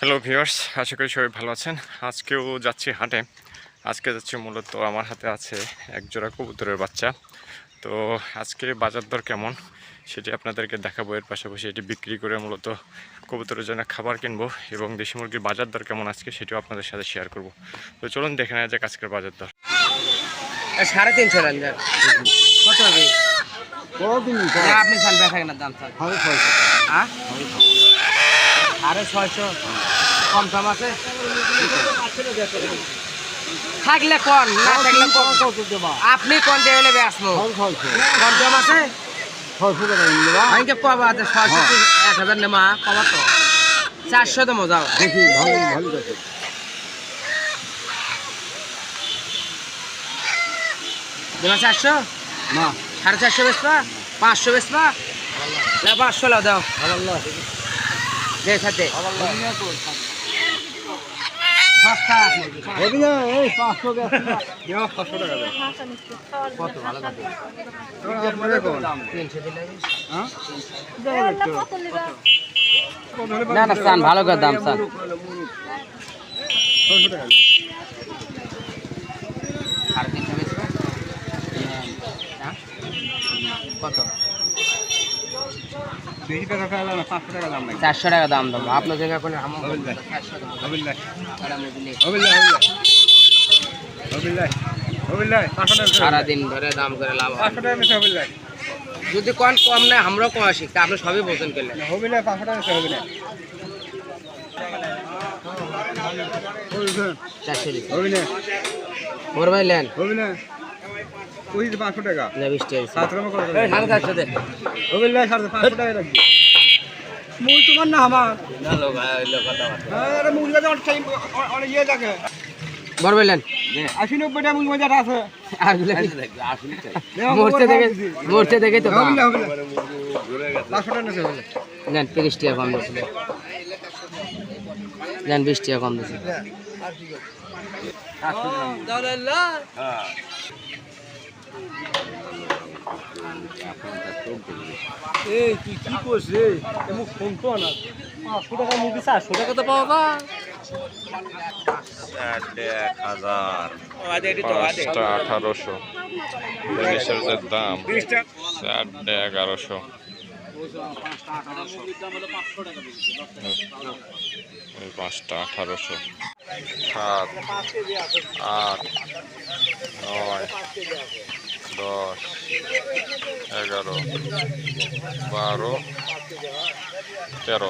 Hello viewers, আশা করি সবাই ভালো আছেন। আজকেও যাচ্ছি হাটে। আজকে যাচ্ছি মূলত আমার হাতে আছে এক জোড়া কবুতরের বাচ্চা। তো আজকের বাজার দর কেমন সেটি আপনাদেরকে দেখাবো। এর পাশাপাশি এটি বিক্রি করে মূলত কবুতরের জন্য খাবার কিনবো এবং দেশি মুরগির বাজার দর কেমন আজকে সেটিও আপনাদের সাথে শেয়ার করব। তো চলুন দেখে নেওয়া যাক আজকের বাজার দর। 350 রান কত হবে? আপনি চান বেচা কেনার দাম চান 650 কম দাম আছে থাকলে কোন না থাকলে আপনি কোন দেবেলে বেচবো কম দাম আছে 600 আইকে কবা আছে 600 1000 নেমা কবা তো 400 তো মজা দেখি ভালো ভালো আছে দেবা 400 না 450 বেচবা 500 বেচবা না 500 লাও দাও আল্লাহ দে সাথে এই না এই 500 টাকা দেও 500 টাকা দাও কত ভালো কথা আপনারা কোন 300 দিলে হ্যাঁ না না সান ভালো করে দাম সান 600 টাকা আর 300 বেচবা হ্যাঁ কত বেশি টাকা খাওয়া না 500 টাকা দাম নাই 400 টাকা দাম দাও আপনার জায়গা কোন হাম 400 দাম হবিল্লাহ আড়া মুগলি হবিল্লাহ হবিল্লাহ হবিল্লাহ 500 টাকা সারা দিন ধরে দাম করে লাভ 500 টাকা নিতে হবিল্লাহ যদি কোন কম না আমরাও কম আসি তা আপনি সবই বোঝেন করলেন হবিল্লাহ 500 টাকা নিতে হবিল্লাহ 400 দিন হবিল্লাহ মোর ভাই লেন হবিল্লাহ ওই 500 টাকা না 20 টাকা 7 টাকা করে এই সাড়ে 400 দে হবিল্লাহ 500 টাকা রাখবি মূল তোমার না আমার না লো ভাই লো কথা আরে মূল গাছ অনেক ইয়ে লাগে বড় ভাই লেন 80-90 টাকা মূল বাজার আছে আসলে মরতে দেখে তো হবিল্লাহ হবিল্লাহ 500 টাকা নিতে হবিল্লাহ নেন 30 টাকা কম দিয়েছিল নেন 20 টাকা কম দিয়েছিল এই তুই কি করছিস রে এমন ফোন তো না 500 টাকা মুখে 400 টাকা তো পাওয়া না 1800 জিনিসের যে দাম 1100 5টা 1800 7 8 9 10 11 12 13